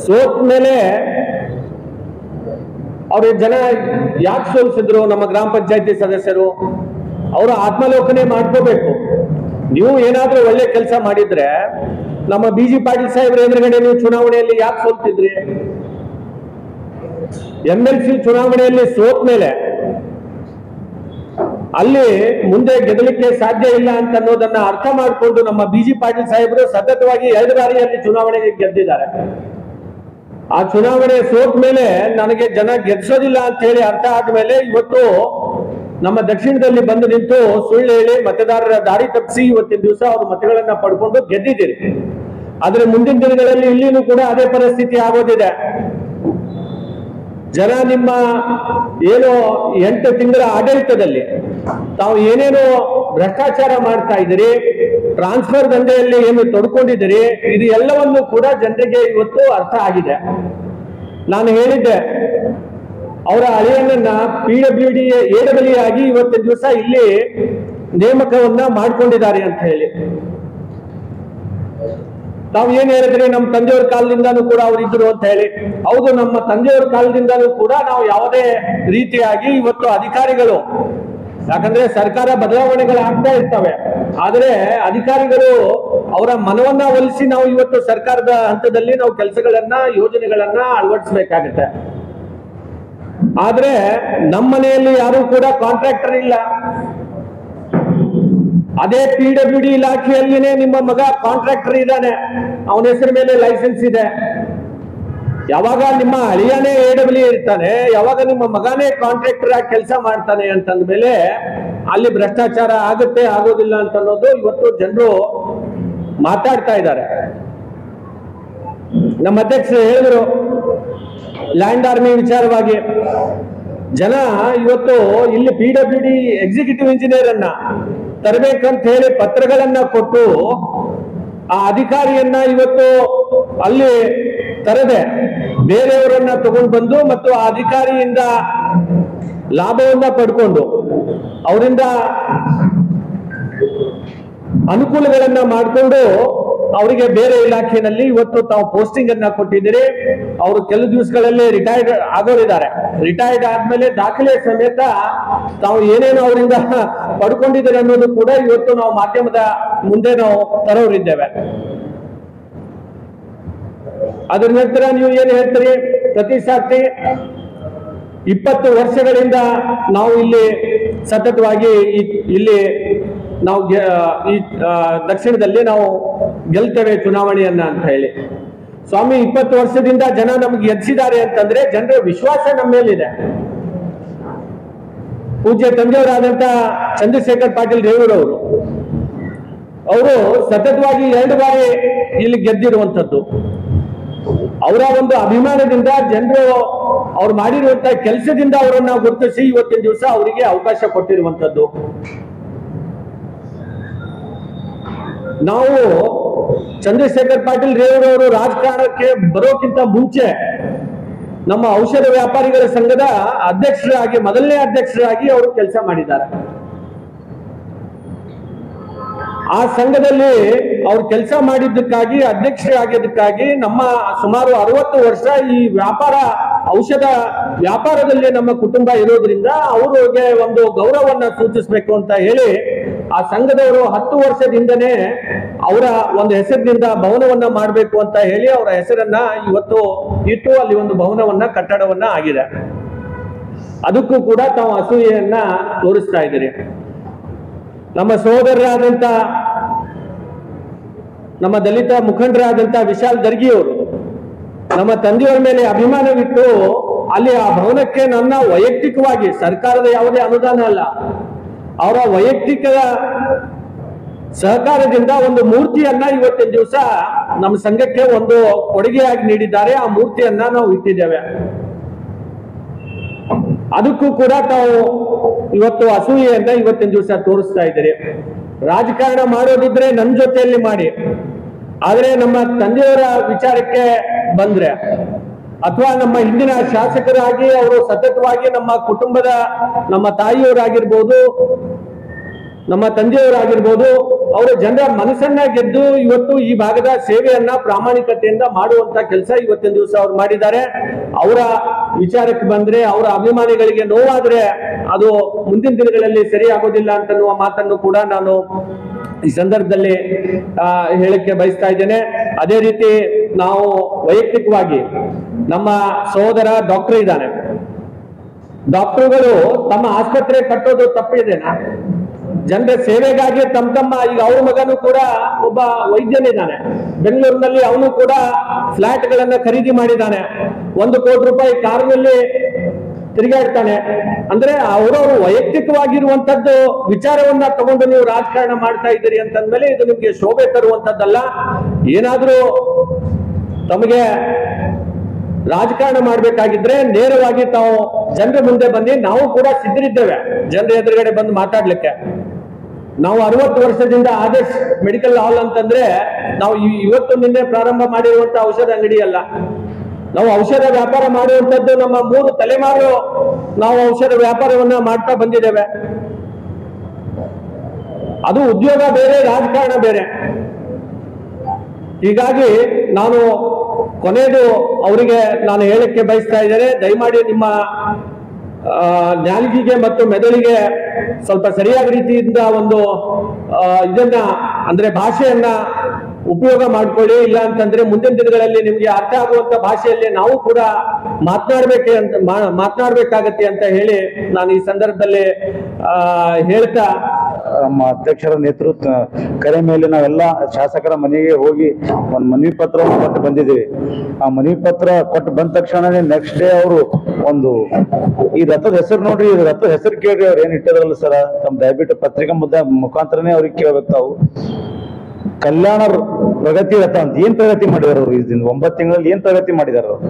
ಸೋತ ಮೇಲೆ ಅವ್ರ ಜನ ಯಾಕೆ ಸೋಲಿಸಿದ್ರು, ನಮ್ಮ ಗ್ರಾಮ ಪಂಚಾಯತಿ ಸದಸ್ಯರು ಅವರು ಆತ್ಮಲೋಕನೆ ಮಾಡ್ಕೋಬೇಕು. ನೀವು ಏನಾದ್ರೂ ಒಳ್ಳೆ ಕೆಲಸ ಮಾಡಿದ್ರೆ ನಮ್ಮ BG ಪಾಟೀಲ್ ಸಾಹೇಬ್ರ ಎದುರುಗಡೆ ನೀವು ಚುನಾವಣೆಯಲ್ಲಿ ಯಾಕೆ ಸೋಲ್ತಿದ್ರಿ? MLC ಚುನಾವಣೆಯಲ್ಲಿ ಸೋತ ಮೇಲೆ ಅಲ್ಲಿ ಮುಂದೆ ಗೆಲ್ಲಲಿಕ್ಕೆ ಸಾಧ್ಯ ಇಲ್ಲ ಅಂತ ಅನ್ನೋದನ್ನ ಅರ್ಥ ಮಾಡಿಕೊಂಡು ನಮ್ಮ BG ಪಾಟೀಲ್ ಸಾಹೇಬರು ಸತತವಾಗಿ 2 ಬಾರಿಯಲ್ಲಿ ಚುನಾವಣೆಗೆ ಗೆದ್ದಿದ್ದಾರೆ. ಆ ಚುನಾವಣೆ ಸೋತ ಮೇಲೆ ನನಗೆ ಜನ ಗೆಲ್ಸೋದಿಲ್ಲ ಅಂತ ಹೇಳಿ ಅರ್ಥ ಆದ್ಮೇಲೆ ಇವತ್ತು ನಮ್ಮ ದಕ್ಷಿಣದಲ್ಲಿ ಬಂದು ನಿಂತು ಸುಳ್ಳು ಹೇಳಿ ಮತದಾರರ ದಾರಿ ತಪ್ಪಿಸಿ ಇವತ್ತಿನ ದಿವಸ ಅವ್ರ ಮತಗಳನ್ನ ಪಡ್ಕೊಂಡು ಗೆದ್ದಿದ್ದೀರಿ. ಆದ್ರೆ ಮುಂದಿನ ದಿನಗಳಲ್ಲಿ ಇಲ್ಲಿನೂ ಕೂಡ ಅದೇ ಪರಿಸ್ಥಿತಿ ಆಗೋದಿದೆ. ಜನ ನಿಮ್ಮ ಏನು 8 ತಿಂಗಳ ಆಡಳಿತದಲ್ಲಿ ತಾವು ಏನೇನೋ ಭ್ರಷ್ಟಾಚಾರ ಮಾಡ್ತಾ ಇದ್ದೀರಿ, ಟ್ರಾನ್ಸ್ಫರ್ ದಂಧೆಯಲ್ಲಿ ಏನು ತೊಡ್ಕೊಂಡಿದ್ದೀರಿ, ಇದು ಎಲ್ಲವನ್ನು ಕೂಡ ಜನರಿಗೆ ಇವತ್ತು ಅರ್ಥ ಆಗಿದೆ. ನಾನು ಹೇಳಿದ್ದೆ ಅವರ ಅಳಿಯನ್ನ PWD AWD ಆಗಿ ಇವತ್ತಿನ ದಿವಸ ಇಲ್ಲಿ ನೇಮಕವನ್ನ ಮಾಡ್ಕೊಂಡಿದ್ದಾರೆ ಅಂತ ಹೇಳಿ. ತಾವು ಏನ್ ಹೇಳಿದ್ರಿ, ನಮ್ಮ ತಂದೆಯವ್ರ ಕಾಲದಿಂದಾನು ಕೂಡ ಅವ್ರು ಇದ್ರು ಅಂತ ಹೇಳಿ. ಹೌದು, ನಮ್ಮ ತಂದೆಯವ್ರ ಕಾಲದಿಂದಾನು ಕೂಡ ನಾವು ಯಾವುದೇ ರೀತಿಯಾಗಿ ಇವತ್ತು ಅಧಿಕಾರಿಗಳು, ಯಾಕಂದ್ರೆ ಸರ್ಕಾರ ಬದಲಾವಣೆಗಳು ಆಗ್ತಾ ಇರ್ತವೆ, ಆದ್ರೆ ಅಧಿಕಾರಿಗಳು ಅವರ ಮನವನ್ನ ಒಲಿಸಿ ನಾವು ಇವತ್ತು ಸರ್ಕಾರದ ಹಂತದಲ್ಲಿ ನಾವು ಕೆಲಸಗಳನ್ನ ಯೋಜನೆಗಳನ್ನ ಅಳವಡಿಸಬೇಕಾಗುತ್ತೆ. ಆದ್ರೆ ನಮ್ಮ ಮನೆಯಲ್ಲಿ ಯಾರು ಕೂಡ ಕಾಂಟ್ರಾಕ್ಟರ್ ಇಲ್ಲ. ಅದೇ PWD ಇಲಾಖೆಯಲ್ಲಿನೇ ನಿಮ್ಮ ಮಗ ಕಾಂಟ್ರಾಕ್ಟರ್ ಇದ್ದಾನೆ, ಅವನ ಹೆಸರ ಮೇಲೆ ಲೈಸೆನ್ಸ್ ಇದೆ. ಯಾವಾಗ ನಿಮ್ಮ ಅಳಿಯನೇ AWD ಇರ್ತಾನೆ, ಯಾವಾಗ ನಿಮ್ಮ ಮಗನೇ ಕಾಂಟ್ರಾಕ್ಟರ್ ಆಗಿ ಕೆಲಸ ಮಾಡ್ತಾನೆ ಅಂತಂದ್ಮೇಲೆ ಅಲ್ಲಿ ಭ್ರಷ್ಟಾಚಾರ ಆಗುತ್ತೆ ಆಗೋದಿಲ್ಲ ಅಂತ ಅನ್ನೋದು ಇವತ್ತು ಜನರು ಮಾತಾಡ್ತಾ ಇದ್ದಾರೆ. ನಮ್ಮ ಅಧ್ಯಕ್ಷರು ಹೇಳಿದ್ರು ಲ್ಯಾಂಡ್ ಆರ್ಮಿ ವಿಚಾರವಾಗಿ. ಜನ ಇವತ್ತು ಇಲ್ಲಿ PWD ಎಕ್ಸಿಕ್ಯೂಟಿವ್ ಇಂಜಿನಿಯರ್ ಅನ್ನ ತರಬೇಕಂತ ಹೇಳಿ ಪತ್ರಗಳನ್ನ ಕೊಟ್ಟು ಆ ಅಧಿಕಾರಿಯನ್ನ ಇವತ್ತು ಅಲ್ಲಿ ತರದೆ ಬೇರೆಯವರನ್ನ ತಗೊಂಡು ಬಂದು ಮತ್ತು ಆ ಅಧಿಕಾರಿಯಿಂದ ಲಾಭವನ್ನ ಪಡ್ಕೊಂಡು ಅವರಿಂದ ಅನುಕೂಲಗಳನ್ನ ಮಾಡಿಕೊಂಡು ಅವರಿಗೆ ಬೇರೆ ಇಲಾಖೆಯಲ್ಲಿ ಇವತ್ತು ತಾವು ಪೋಸ್ಟಿಂಗ್ ಅನ್ನ ಕೊಟ್ಟಿದ್ದೀರಿ. ಅವರು ಕೆಲವು ದಿವಸಗಳಲ್ಲಿ ರಿಟೈರ್ಡ್ ಆಗೋರಿದ್ದಾರೆ. ರಿಟೈರ್ಡ್ ಆದ್ಮೇಲೆ ದಾಖಲೆ ಸಮೇತ ತಾವು ಏನೇನು ಅವರಿಂದ ಪಡ್ಕೊಂಡಿದ್ದೀರಿ ಅನ್ನೋದು ಕೂಡ ಇವತ್ತು ನಾವು ಮಾಧ್ಯಮದ ಮುಂದೆ ನಾವು ತರೋರಿದ್ದೇವೆ. ಅದ್ರ ನಂತರ ನೀವು ಏನು ಹೇಳ್ತೀರಿ, ಪ್ರತಿ ಸಾರಿ 20 ವರ್ಷಗಳಿಂದ ನಾವು ಇಲ್ಲಿ ಸತತವಾಗಿ ಇಲ್ಲಿ ನಾವು ಈ ದಕ್ಷಿಣದಲ್ಲಿ ನಾವು ಗೆಲ್ತೇವೆ ಚುನಾವಣೆಯನ್ನ ಅಂತ ಹೇಳಿ. ಸ್ವಾಮಿ 20 ವರ್ಷದಿಂದ ಜನ ನಮ್ಗೆ ಎದ್ಸಿದ್ದಾರೆ ಅಂತಂದ್ರೆ ಜನರ ವಿಶ್ವಾಸ ನಮ್ಮ ಮೇಲಿದೆ. ಪೂಜ್ಯ ತಂದೆಯವರಾದಂತ ಚಂದ್ರಶೇಖರ್ ಪಾಟೀಲ್ ರೇವೂರವರು ಅವರು ಸತತವಾಗಿ 2 ಬಾರಿ ಇಲ್ಲಿ ಗೆದ್ದಿರುವಂತದ್ದು. ಅವರ ಒಂದು ಅಭಿಮಾನದಿಂದ ಜನರು ಅವ್ರು ಮಾಡಿರುವಂತಹ ಕೆಲಸದಿಂದ ಅವರನ್ನ ಗುರುತಿಸಿ ಇವತ್ತಿನ ದಿವಸ ಅವರಿಗೆ ಅವಕಾಶ ಕೊಟ್ಟಿರುವಂತದ್ದು. ನಾವು ಚಂದ್ರಶೇಖರ್ ಪಾಟೀಲ್ ರೇವೂರವರು ರಾಜಕಾರಣಕ್ಕೆ ಬರೋಕ್ಕಿಂತ ಮುಂಚೆ ನಮ್ಮ ಔಷಧ ವ್ಯಾಪಾರಿಗಳ ಸಂಘದ ಅಧ್ಯಕ್ಷರಾಗಿ, ಮೊದಲನೇ ಅಧ್ಯಕ್ಷರಾಗಿ ಅವರು ಕೆಲಸ ಮಾಡಿದ್ದಾರೆ. ಆ ಸಂಘದಲ್ಲಿ ಅವ್ರು ಕೆಲಸ ಮಾಡಿದ್ದಕ್ಕಾಗಿ, ಅಧ್ಯಕ್ಷರಾಗಿದ್ದಕ್ಕಾಗಿ ನಮ್ಮ ಸುಮಾರು 60 ವರ್ಷ ಈ ಔಷಧ ವ್ಯಾಪಾರದಲ್ಲಿ ನಮ್ಮ ಕುಟುಂಬ ಇರೋದ್ರಿಂದ ಅವರಿಗೆ ಒಂದು ಗೌರವವನ್ನ ಸೂಚಿಸಬೇಕು ಅಂತ ಹೇಳಿ ಆ ಸಂಘದವರು 10 ವರ್ಷದಿಂದನೇ ಅವರ ಒಂದು ಹೆಸರಿನಿಂದ ಭವನವನ್ನ ಮಾಡಬೇಕು ಅಂತ ಹೇಳಿ ಅವರ ಹೆಸರನ್ನ ಇವತ್ತು ಇಟ್ಟು ಅಲ್ಲಿ ಒಂದು ಭವನವನ್ನ, ಕಟ್ಟಡವನ್ನ ಆಗಿದೆ. ಅದಕ್ಕೂ ಕೂಡ ತಾವು ಅಸೂಯೆಯನ್ನ ತೋರಿಸ್ತಾ ಇದ್ದೀರಿ. ನಮ್ಮ ಸಹೋದರರಾದಂತ, ನಮ್ಮ ದಲಿತ ಮುಖಂಡರಾದಂತ ವಿಶಾಲ್ ದರ್ಗಿಯವರು ನಮ್ಮ ತಂದೆಯವರ ಮೇಲೆ ಅಭಿಮಾನವಿಟ್ಟು ಅಲ್ಲಿ ಆ ಭವನಕ್ಕೆ ನನ್ನ ವೈಯಕ್ತಿಕವಾಗಿ, ಸರ್ಕಾರದ ಯಾವುದೇ ಅನುದಾನ ಅಲ್ಲ, ಅವರ ವೈಯಕ್ತಿಕ ಸಹಕಾರದಿಂದ ಒಂದು ಮೂರ್ತಿಯನ್ನ ಇವತ್ತಿನ ದಿವಸ ನಮ್ಮ ಸಂಘಕ್ಕೆ ಒಂದು ಕೊಡುಗೆಯಾಗಿ ನೀಡಿದ್ದಾರೆ. ಆ ಮೂರ್ತಿಯನ್ನ ನಾವು ಇಟ್ಟಿದ್ದೇವೆ. ಅದಕ್ಕೂ ಕೂಡ ತಾವು ಇವತ್ತು ಅಸೂಯೆಯನ್ನ ಇವತ್ತಿನ ದಿವಸ ತೋರಿಸ್ತಾ ಇದ್ದೀರಿ. ರಾಜಕಾರಣ ಮಾಡೋದಿದ್ರೆ ನನ್ನ ಜೊತೆಯಲ್ಲಿ ಮಾಡಿ, ಆದ್ರೆ ನಮ್ಮ ತಂದೆಯವರ ವಿಚಾರಕ್ಕೆ ಬಂದ್ರೆ ಅಥವಾ ನಮ್ಮ ಹಿಂದಿನ ಶಾಸಕರಾಗಿ ಅವರು ಸತತವಾಗಿ ನಮ್ಮ ಕುಟುಂಬದ, ನಮ್ಮ ತಾಯಿಯವರಾಗಿರ್ಬೋದು, ನಮ್ಮ ತಂದೆಯವರಾಗಿರ್ಬೋದು, ಅವರು ಜನರ ಮನಸ್ಸನ್ನ ಗೆದ್ದು ಇವತ್ತು ಈ ಭಾಗದ ಸೇವೆಯನ್ನ ಪ್ರಾಮಾಣಿಕತೆಯಿಂದ ಮಾಡುವಂತ ಕೆಲಸ ಇವತ್ತಿನ ದಿವಸ ಅವ್ರು ಮಾಡಿದ್ದಾರೆ. ಅವರ ವಿಚಾರಕ್ಕೆ ಬಂದ್ರೆ, ಅವರ ಅಭಿಮಾನಿಗಳಿಗೆ ನೋವಾದ್ರೆ ಅದು ಮುಂದಿನ ದಿನಗಳಲ್ಲಿ ಸರಿ ಆಗೋದಿಲ್ಲ ಅಂತನ್ನುವ ಮಾತನ್ನು ಕೂಡ ನಾನು ಈ ಸಂದರ್ಭದಲ್ಲಿ ಹೇಳಕ್ಕೆ ಬಯಸ್ತಾ ಇದ್ದೇನೆ. ಅದೇ ರೀತಿ ನಾವು ವೈಯಕ್ತಿಕವಾಗಿ ನಮ್ಮ ಸಹೋದರ ಡಾಕ್ಟರ್ ಇದ್ದಾನೆ. ಡಾಕ್ಟರ್ಗಳು ತಮ್ಮ ಆಸ್ಪತ್ರೆ ಕಟ್ಟೋದು ತಪ್ಪಿದೇನಾ? ಜನರ ಸೇವೆಗಾಗಿ ತಮ್ಮ ಈಗ ಅವ್ರ ಮಗನು ಕೂಡ ಒಬ್ಬ ವೈದ್ಯನಿದ್ದಾನೆ ಬೆಂಗಳೂರಿನಲ್ಲಿ. ಅವನು ಕೂಡ ಫ್ಲಾಟ್ ಗಳನ್ನ ಖರೀದಿ ಮಾಡಿದ್ದಾನೆ. 1 ಕೋಟಿ ರೂಪಾಯಿ ಕಾರ್ನಲ್ಲಿ ತಿರುಗಾಡ್ತಾನೆ. ಅಂದ್ರೆ ಅವರವರು ವೈಯಕ್ತಿಕವಾಗಿರುವಂತದ್ದು ವಿಚಾರವನ್ನ ತಗೊಂಡು ನೀವು ರಾಜಕಾರಣ ಮಾಡ್ತಾ ಇದ್ದೀರಿ ಅಂತಂದ್ಮೇಲೆ ಇದು ನಿಮ್ಗೆ ಶೋಭೆ ತರುವಂತದ್ದಲ್ಲ. ಏನಾದ್ರೂ ತಮಗೆ ರಾಜಕಾರಣ ಮಾಡ್ಬೇಕಾಗಿದ್ರೆ ನೇರವಾಗಿ ತಾವು ಜನರ ಮುಂದೆ ಬನ್ನಿ. ನಾವು ಕೂಡ ಸಿದ್ಧರಿದ್ದೇವೆ ಜನರ ಎದುರುಗಡೆ ಬಂದು ಮಾತಾಡ್ಲಿಕ್ಕೆ. ನಾವು 60 ವರ್ಷದಿಂದ ಆದರ್ಶ್ ಮೆಡಿಕಲ್ ಹಾಲ್ ಅಂತಂದ್ರೆ ನಾವು ಇವತ್ತು ನಿನ್ನೆ ಪ್ರಾರಂಭ ಮಾಡಿರುವಂತ ಔಷಧ ಅಂಗಡಿ ಅಲ್ಲ. ನಾವು ಔಷಧ ವ್ಯಾಪಾರ ಮಾಡುವಂತದ್ದು ನಮ್ಮ 3 ತಲೆಮಾರು ನಾವು ಔಷಧ ವ್ಯಾಪಾರವನ್ನ ಮಾಡ್ತಾ ಬಂದಿದ್ದೇವೆ. ಅದು ಉದ್ಯೋಗ ಬೇರೆ, ರಾಜಕಾರಣ ಬೇರೆ. ಹೀಗಾಗಿ ನಾನು ಕೊನೆಯದು ಅವರಿಗೆ ನಾನು ಹೇಳಕ್ಕೆ ಬಯಸ್ತಾ ಇದ್ದೇನೆ, ದಯಮಾಡಿ ನಿಮ್ಮ ನಾಲಿಗೆಗೆ ಮತ್ತು ಮೆದುಳಿಗೆ ಸ್ವಲ್ಪ ಸರಿಯಾದ ರೀತಿಯಿಂದ ಒಂದು ಇದನ್ನ ಅಂದ್ರೆ ಭಾಷೆಯನ್ನ ಉಪಯೋಗ ಮಾಡ್ಕೊಳ್ಳಿ. ಇಲ್ಲ ಅಂತಂದ್ರೆ ಮುಂದಿನ ದಿನಗಳಲ್ಲಿ ನಿಮ್ಗೆ ಅರ್ಥ ಆಗುವಂತ ಭಾಷೆಯಲ್ಲಿ ನಾವು ಕೂಡ ಮಾತನಾಡ್ಬೇಕಾಗತ್ತೆ ಅಂತ ಹೇಳಿ ನಾನು ಈ ಸಂದರ್ಭದಲ್ಲಿ ಹೇಳ್ತಾ, ನಮ್ಮ ಅಧ್ಯಕ್ಷರ ನೇತೃತ್ವ ಕರೆ ಮೇಲೆ ನಾವೆಲ್ಲ ಶಾಸಕರ ಮನೆಗೆ ಹೋಗಿ ಒಂದು ಮನವಿ ಪತ್ರವನ್ನು ಕೊಟ್ಟು ಬಂದಿದ್ದೀವಿ. ಆ ಮನವಿ ಪತ್ರ ಕೊಟ್ಟು ಬಂದ ತಕ್ಷಣನೇ ನೆಕ್ಸ್ಟ್ ಡೇ ಅವರು ಒಂದು ಈ ರಥದ ಹೆಸರು ನೋಡ್ರಿ, ಈ ರಥದ ಹೆಸರು ಕೇಳ್ರಿ, ಅವ್ರು ಏನ್ ಇಟ್ಟಿದ್ರಲ್ಲ ಸರ, ತಮ್ಮ ದಯವಿಟ್ಟು ಪತ್ರಿಕಾ ಮುಖಾಂತರನೇ ಅವ್ರಿಗೆ ಕೇಳ್ಬೇಕು. ತಾವು ಕಲ್ಯಾಣ ಪ್ರಗತಿ ರಥ ಅಂತ ಏನ್ ಪ್ರಗತಿ ಮಾಡಿದಾರ ಅವ್ರು? ಈ 9 ತಿಂಗಳಲ್ಲಿ ಏನ್ ಪ್ರಗತಿ ಮಾಡಿದಾರ ಅವ್ರು?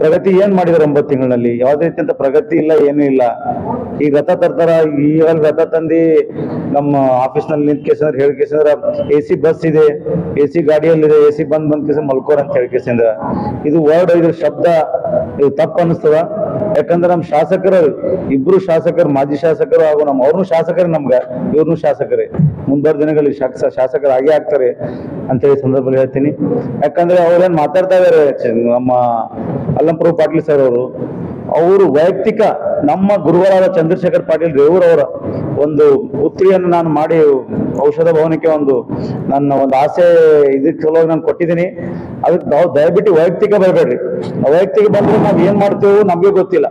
ಪ್ರಗತಿ ಏನ್ ಮಾಡಿದಾರೆ 9 ತಿಂಗಳಲ್ಲಿ? ಯಾವುದೇ ರೀತಿಯಂತ ಪ್ರಗತಿ ಇಲ್ಲ, ಏನೂ ಇಲ್ಲ. ಈಗ ರಥ ತರ್ತಾರ, ಈಗ ರಥ ತಂದು ನಮ್ಮ ಆಫೀಸ್ನಲ್ಲಿ ನಿಂತ ಕೇಸಂದ್ರೆ ಹೇಳಿ ಕೇಸಂದ್ರ AC ಬಸ್ ಇದೆ, AC ಗಾಡಿಯಲ್ಲಿದೆ, AC ಬಂದ್ ಕೇಸ ಮಲ್ಕೋರ್ ಅಂತ ಹೇಳಿ ಕೇಸಿಂದ ಇದು ವರ್ಡ್, ಇದ್ರ ಶಬ್ದ ಇದು ತಪ್ಪು ಅನಿಸ್ತದ. ಯಾಕಂದ್ರೆ ನಮ್ಮ ಶಾಸಕರು ಇಬ್ರು ಶಾಸಕರು, ಮಾಜಿ ಶಾಸಕರು ಹಾಗೂ ಅವ್ರನ್ನು ಶಾಸಕರೇ, ಇವ್ರನ್ನು ಶಾಸಕರೇ, ಮುಂಬರುವ ದಿನಗಳಲ್ಲಿ ಶಾಸಕರು ಆಗೇ ಆಗ್ತಾರೆ ಅಂತೇಳಿ ಸಂದರ್ಭದಲ್ಲಿ ಹೇಳ್ತೀನಿ. ಯಾಕಂದ್ರೆ ಅವ್ರೇನ್ ಮಾತಾಡ್ತಾ ಇದಾರೆ ನಮ್ಮ ಅಲ್ಲಂಪ್ರಭು ಪಾಟೀಲ್ ಸರ್ ಅವರು ವೈಯಕ್ತಿಕ ನಮ್ಮ ಗುರುಗಳಾದ ಚಂದ್ರಶೇಖರ್ ಪಾಟೀಲ್ ರೇವೂರವರ ಒಂದು ಪುತ್ರಿಯನ್ನು ನಾನು ಮಾಡಿ ಔಷಧ ಭವನಕ್ಕೆ ನನ್ನ ಒಂದು ಆಸೆ ಇದಕ್ಕೆ ಸಲುವಾಗಿ ನಾನು ಕೊಟ್ಟಿದ್ದೀನಿ. ಅದಕ್ಕೆ ನಾವು ದಯವಿಟ್ಟು ವೈಯಕ್ತಿಕ ಬರಬೇಡ್ರಿ. ವೈಯಕ್ತಿಕ ಬಂದ್ರೆ ನಾವ್ ಏನ್ ಮಾಡ್ತೇವೆ ನಮ್ಗೆ ಗೊತ್ತಿಲ್ಲ.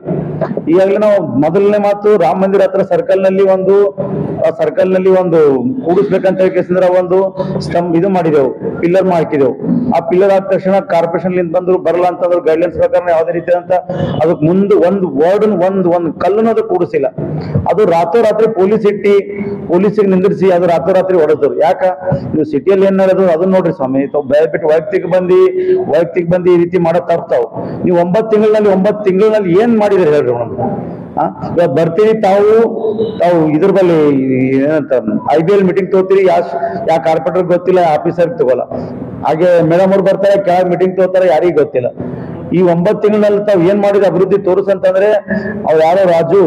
ಈಗಾಗಲೇ ನಾವು ಮೊದಲನೇ ಮಾತು ರಾಮ ಮಂದಿರ ಹತ್ರ ಸರ್ಕಲ್ ನಲ್ಲಿ ಒಂದು ಕೂಡಿಸ್ಬೇಕಂತ ಹೇಳಿದ್ರೆ ಒಂದು ಸ್ತಂಭ ಇದು ಮಾಡಿದೆವು, ಪಿಲ್ಲರ್ ಹಾಕಿದೆವು. ಆ ಪಿಲ್ಲರ್ ಆದ ತಕ್ಷಣ ಕಾರ್ಪೊರೇಷನ್ ಬಂದ್ರು ಬರಲ್ಲ ಅಂತಂದ್ರು ಗೈಡ್ಲೈನ್ಸ್ ಪ್ರಕಾರ ಯಾವುದೇ ರೀತಿ ಅಂತ ಅದಕ್ಕೆ ಮುಂದೆ ಒಂದು ವರ್ಡ್ ಒಂದು ಕಲ್ಲನ್ನು ಅದು ಕೂಡಿಸಿಲ್ಲ. ಅದು ರಾತ್ರೋರಾತ್ರಿ ಪೊಲೀಸಿಗೆ ನಿಂದಿರಿಸಿ ಅದು ರಾತ್ರೋರಾತ್ರಿ ಹೊಡೆದ್ರು. ಯಾಕ ನೀವು ಸಿಟಿಯಲ್ಲಿ ಏನ್ ನಡೆದು ಅದನ್ನ ನೋಡ್ರಿ ಸ್ವಾಮಿ. ದಯವಿಟ್ಟು ವೈಯಕ್ತಿಕ ಬಂದು ಈ ರೀತಿ ಮಾಡೋ ತಪ್ಪಾವ್. ನೀವು 9 ತಿಂಗಳಲ್ಲಿ ಏನ್ ಮಾಡಿದ್ರಿ ಹೇಳ್ರಿ ನಮ್ಗೆ? ಇವಾಗ ಬರ್ತೀರಿ ತಾವು ಇದ್ರ ಬಲ್ಲಿ ಏನಂತ IBL ಮೀಟಿಂಗ್ ತಗೋತೀರಿ, ಯಾ ಕಾರ್ಪೊರೇಟರ್ ಗೊತ್ತಿಲ್ಲ, ಆಫೀಸರ್ ತಗೋಲ್ಲ. ಹಾಗೆ ಮೇಡಮ್ ಅವ್ರು ಬರ್ತಾರೆ, ಕೆಳಗೆ ಮೀಟಿಂಗ್ ತಗೋತಾರೆ, ಯಾರಿಗೂ ಗೊತ್ತಿಲ್ಲ. ಈ 9 ತಿಂಗಳಲ್ಲಿ ತಾವು ಏನ್ ಮಾಡಿದ ಅಭಿವೃದ್ಧಿ ತೋರಿಸಂತಂದ್ರೆ ಅವ್ರು ಯಾರೋ ರಾಜು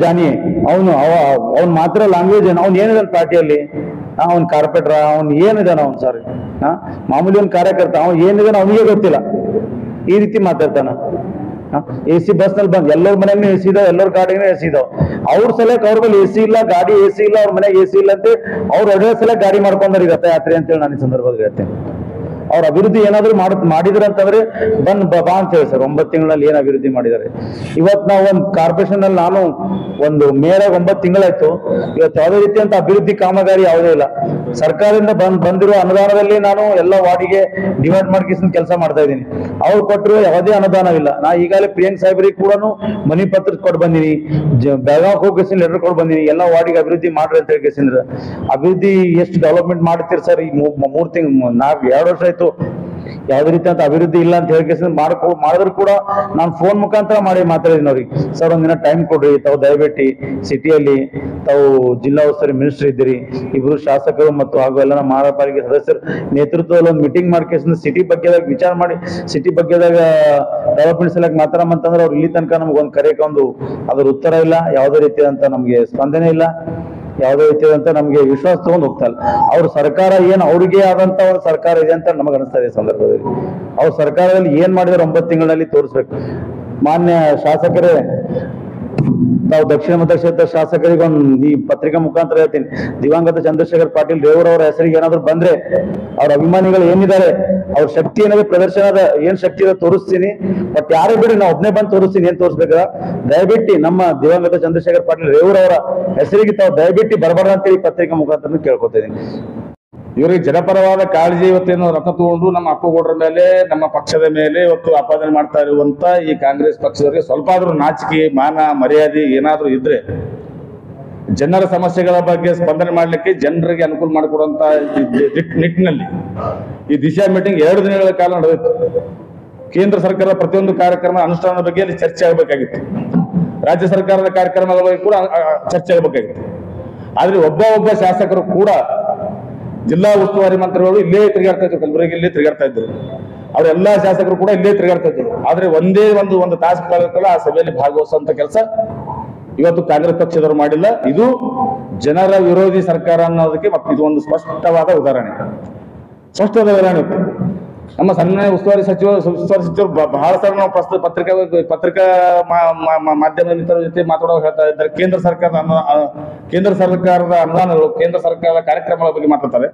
ಜಾನಿ ಅವ್ನು ಮಾತ್ರ ಲ್ಯಾಂಗ್ವೇಜ್ ಅವ್ನು ಏನಿದಾನ ಪಾರ್ಟಿಯಲ್ಲಿ, ಅವ್ನ್ ಕಾರ್ಪೊರೇಟರ್, ಅವ್ನು ಏನಿದಾನ, ಅವ್ನು ಸಾರಿ ಮಾಮೂಲಿ ಒಂದು ಕಾರ್ಯಕರ್ತ, ಅವ್ನು ಏನಿದಾನ ಅವನಿಗೆ ಗೊತ್ತಿಲ್ಲ. ಈ ರೀತಿ ಮಾತಾಡ್ತಾನ. AC ಬಸ್ ನಲ್ಲಿ ಬಂದ್ ಎಲ್ಲರ ಮನೆಗೂ AC ಇದಾವ, ಎಲ್ಲರ ಗಾಡಿಗೂ AC ಇದಾವ. ಅವ್ರ ಸಲಕ್ಕೆ ಅವ್ರ ಬಳಿ AC ಇಲ್ಲ, ಗಾಡಿ AC ಇಲ್ಲ, ಅವ್ರ ಮನೆಗೆ AC ಇಲ್ಲ ಅಂತ ಅವ್ರ ಒಳ್ಳೆ ಸಲ ಗಾಡಿ ಮಾಡ್ಕೊಂಡ್ರಿ ರಥಯಾತ್ರೆ ಅಂತೇಳಿ ನಾನು ಈ ಸಂದರ್ಭದಲ್ಲಿ ಹೇಳ್ತೇನೆ. ಅವ್ರ ಅಭಿವೃದ್ಧಿ ಏನಾದ್ರು ಮಾಡಿದ್ರ ಅಂತಂದ್ರೆ ಬಾ ಅಂತ ಹೇಳಿ ಸರ್. 9 ತಿಂಗಳಲ್ಲಿ ಏನ್ ಅಭಿವೃದ್ಧಿ ಮಾಡಿದ್ದಾರೆ? ಇವತ್ತು ನಾವು ಒಂದು ಕಾರ್ಪೊರೇಷನ್ ಅಲ್ಲಿ ನಾನು ಒಂದು ಮೇಯರ್ 9 ತಿಂಗಳಾಯ್ತು. ಇವತ್ತು ಯಾವುದೇ ರೀತಿ ಅಂತ ಅಭಿವೃದ್ಧಿ ಕಾಮಗಾರಿ ಯಾವುದೇ ಇಲ್ಲ. ಸರ್ಕಾರದಿಂದ ಬಂದಿರೋ ಅನುದಾನದಲ್ಲಿ ನಾನು ಎಲ್ಲ ವಾರ್ಡಿಗೆ ಡಿವೈಡ್ ಮಾಡ್ಕೊಂಡು ಕೆಲಸ ಮಾಡ್ತಾ ಇದ್ದೀನಿ. ಅವ್ರು ಕೊಟ್ಟರು ಯಾವುದೇ ಅನುದಾನವಿಲ್ಲ. ನಾ ಈಗಾಗಲೇ ಪ್ರಿಯಾಂಕ್ ಸಾಹೇಬ್ರಿಗೆ ಕೂಡ ಮನಿ ಪತ್ರ ಕೊಟ್ಟು ಬಂದಿನಿ, ಬೆಳಗಾವ್ ಹೋಗಿ ಲೆಟರ್ ಕೊಟ್ಟು ಬಂದಿನಿ, ಎಲ್ಲ ವಾರ್ಡಿಗೆ ಅಭಿವೃದ್ಧಿ ಮಾಡ್ರಿ ಅಂತ ಹೇಳಿ. ಅಭಿವೃದ್ಧಿ ಎಷ್ಟು ಡೆವಲಪ್ಮೆಂಟ್ ಮಾಡ್ತೀರಿ ಸರ್? ಈಗ 3 ತಿಂಗಳು 2 ವರ್ಷ ಆಯ್ತು ಯಾವುದೇ ರೀತಿ ಅಂತ ಅಭಿವೃದ್ಧಿ ಇಲ್ಲ ಅಂತ ಹೇಳಿ ಮಾಡಿದ್ರು ಕೂಡ ನಾನು ಫೋನ್ ಮುಖಾಂತರ ಮಾತಾಡಿದ್ದೀನಿ ಅವ್ರಿಗೆ. ಸರ್ ಒಂದಿನ ಟೈಮ್ ಕೊಡ್ರಿ, ತಾವು ದಯವಿಟ್ಟು ಸಿಟಿಯಲ್ಲಿ ತಾವು ಜಿಲ್ಲಾ ಉಸ್ತುವಾರಿ ಮಿನಿಸ್ಟರ್ ಇದ್ದೀರಿ, ಇಬ್ರು ಶಾಸಕರು ಮತ್ತು ಹಾಗೂ ಎಲ್ಲ ನಮ್ಮ ಮಹಾನಗರ ಪಾಲಿಕೆ ಸದಸ್ಯರು ನೇತೃತ್ವದಲ್ಲಿ ಒಂದು ಮೀಟಿಂಗ್ ಮಾಡ್ಕೊಂಡು ಸಿಟಿ ಬಗ್ಗೆದಾಗ ವಿಚಾರ ಮಾಡಿ ಸಿಟಿ ಬಗ್ಗೆದಾಗ ಡೆವಲಪ್ಮೆಂಟ್ ಸಲಕ್ಕೆ ಮಾತಾಡಂತಂದ್ರೆ ಅವ್ರು ಇಲ್ಲಿ ತನಕ ನಮ್ಗೆ ಒಂದು ಕರೆಯಕ್ಕೆ ಅದ್ರ ಉತ್ತರ ಇಲ್ಲ, ಯಾವುದೇ ರೀತಿಯಾದಂತ ನಮ್ಗೆ ಸ್ಪಂದನೆ ಇಲ್ಲ, ಯಾವುದೇ ರೀತಿಯಾದಂತ ನಮ್ಗೆ ವಿಶ್ವಾಸ ತಗೊಂಡು ಹೋಗ್ತಾ ಇಲ್ಲ. ಅವ್ರ ಸರ್ಕಾರ ಏನು ಅವ್ರಿಗೆ ಆದಂತ ಒಂದು ಸರ್ಕಾರ ಇದೆ ಅಂತ ನಮಗೆ ಅನಿಸ್ತಾ ಇದೆ. ಸಂದರ್ಭದಲ್ಲಿ ಅವ್ರ ಸರ್ಕಾರದಲ್ಲಿ ಏನ್ ಮಾಡಿದ್ರೆ 9 ತಿಂಗಳಲ್ಲಿ ತೋರಿಸ್ಬೇಕು. ಮಾನ್ಯ ಶಾಸಕರೇ, ತಾವು ದಕ್ಷಿಣ ಮತಕ್ಷೇತ್ರ ಶಾಸಕರಿಗೆ ಈ ಪತ್ರಿಕಾ ಮುಖಾಂತರ ಹೇಳ್ತೀನಿ, ದಿವಂಗತ ಚಂದ್ರಶೇಖರ್ ಪಾಟೀಲ್ ರೇವೂರವರ ಹೆಸರಿಗೆ ಏನಾದ್ರು ಬಂದ್ರೆ ಅವ್ರ ಅಭಿಮಾನಿಗಳು ಏನಿದ್ದಾರೆ ಅವ್ರ ಶಕ್ತಿ ಏನಾದ್ರು ಪ್ರದರ್ಶನದ ಏನ್ ಶಕ್ತಿ ಇದೆ ತೋರಿಸ್ತೀನಿ. ಬಟ್ ಯಾರೇ ಬಿಡಿ ನಾ ಒಬ್ನೇ ಬಂದು ತೋರಿಸ್ತೀನಿ. ಏನ್ ತೋರಿಸ್ಬೇಕ? ದಯವಿಟ್ಟು ನಮ್ಮ ದಿವಂಗತ ಚಂದ್ರಶೇಖರ್ ಪಾಟೀಲ್ ರೇವೂರವರ ಹೆಸರಿಗೆ ತಾವು ದಯವಿಟ್ಟು ಬರಬಾರ್ದು ಅಂತೇಳಿ ಪತ್ರಿಕಾ ಮುಖಾಂತರ ಕೇಳ್ಕೊತಿದ್ದೀನಿ. ಇವರಿಗೆ ಜನಪರವಾದ ಕಾಳಜಿ ಇವತ್ತೇನು ರಥ ತಗೊಂಡು ನಮ್ಮ ಅಪ್ಪಗೌಡರ ಮೇಲೆ, ನಮ್ಮ ಪಕ್ಷದ ಮೇಲೆ ಇವತ್ತು ಆಪಾದನೆ ಮಾಡ್ತಾ ಇರುವಂತ ಈ ಕಾಂಗ್ರೆಸ್ ಪಕ್ಷದವರಿಗೆ ಸ್ವಲ್ಪ ಆದ್ರೂ ನಾಚಿಕೆ, ಮಾನ, ಮರ್ಯಾದೆ ಏನಾದ್ರೂ ಇದ್ರೆ ಜನರ ಸಮಸ್ಯೆಗಳ ಬಗ್ಗೆ ಸ್ಪಂದನೆ ಮಾಡ್ಲಿಕ್ಕೆ, ಜನರಿಗೆ ಅನುಕೂಲ ಮಾಡಿಕೊಡುವಂತ ನಿಟ್ಟಿನಲ್ಲಿ ಈ ದಿಶಾ ಮೀಟಿಂಗ್ 2 ದಿನಗಳ ಕಾಲ ನಡೆದಿತ್ತು. ಕೇಂದ್ರ ಸರ್ಕಾರದ ಪ್ರತಿಯೊಂದು ಕಾರ್ಯಕ್ರಮ ಅನುಷ್ಠಾನದ ಬಗ್ಗೆ ಅಲ್ಲಿ ಚರ್ಚೆ ಆಗಬೇಕಾಗಿತ್ತು. ರಾಜ್ಯ ಸರ್ಕಾರದ ಕಾರ್ಯಕ್ರಮಗಳ ಬಗ್ಗೆ ಕೂಡ ಚರ್ಚೆ ಆಗಬೇಕಾಗಿತ್ತು. ಆದ್ರೆ ಒಬ್ಬ ಶಾಸಕರು ಕೂಡ ಜಿಲ್ಲಾ ಉಸ್ತುವಾರಿ ಮಂತ್ರಿಗಳು ಇಲ್ಲೇ ತಿರುಗಾಡ್ತಾ ಇದ್ರು, ಕಲಬುರಗಿಯಲ್ಲಿ ತಿರುಗಾಡ್ತಾ ಇದ್ರು. ಅವರೆಲ್ಲಾ ಶಾಸಕರು ಕೂಡ ಇಲ್ಲೇ ತಿರುಗಾಡ್ತಾ ಇದ್ರು. ಆದ್ರೆ ಒಂದೇ ಒಂದು ತಾಸು ಕಾಲಕ್ಕಲ್ಲ ಆ ಸಭೆಯಲ್ಲಿ ಭಾಗವಹಿಸುವಂತ ಕೆಲಸ ಇವತ್ತು ಕಾಂಗ್ರೆಸ್ ಪಕ್ಷದವರು ಮಾಡಿಲ್ಲ. ಇದು ಜನರ ವಿರೋಧಿ ಸರ್ಕಾರ ಅನ್ನೋದಕ್ಕೆ ಮತ್ತೆ ಇದು ಒಂದು ಸ್ಪಷ್ಟವಾದ ಉದಾಹರಣೆ. ನಮ್ಮ ಸನ್ಮಾನ್ಯ ಉಸ್ತುವಾರಿ ಸಚಿವರು ಬಹಳ ಸಲ ನಾವು ಪತ್ರಿಕಾ ಮಾಧ್ಯಮದ ಜೊತೆ ಮಾತಾಡುವಾಗ ಹೇಳ್ತಾ ಇದ್ದಾರೆ, ಕೇಂದ್ರ ಸರ್ಕಾರದ ಅನುದಾನಗಳು, ಕೇಂದ್ರ ಸರ್ಕಾರದ ಕಾರ್ಯಕ್ರಮಗಳ ಬಗ್ಗೆ ಮಾತಾಡ್ತಾರೆ.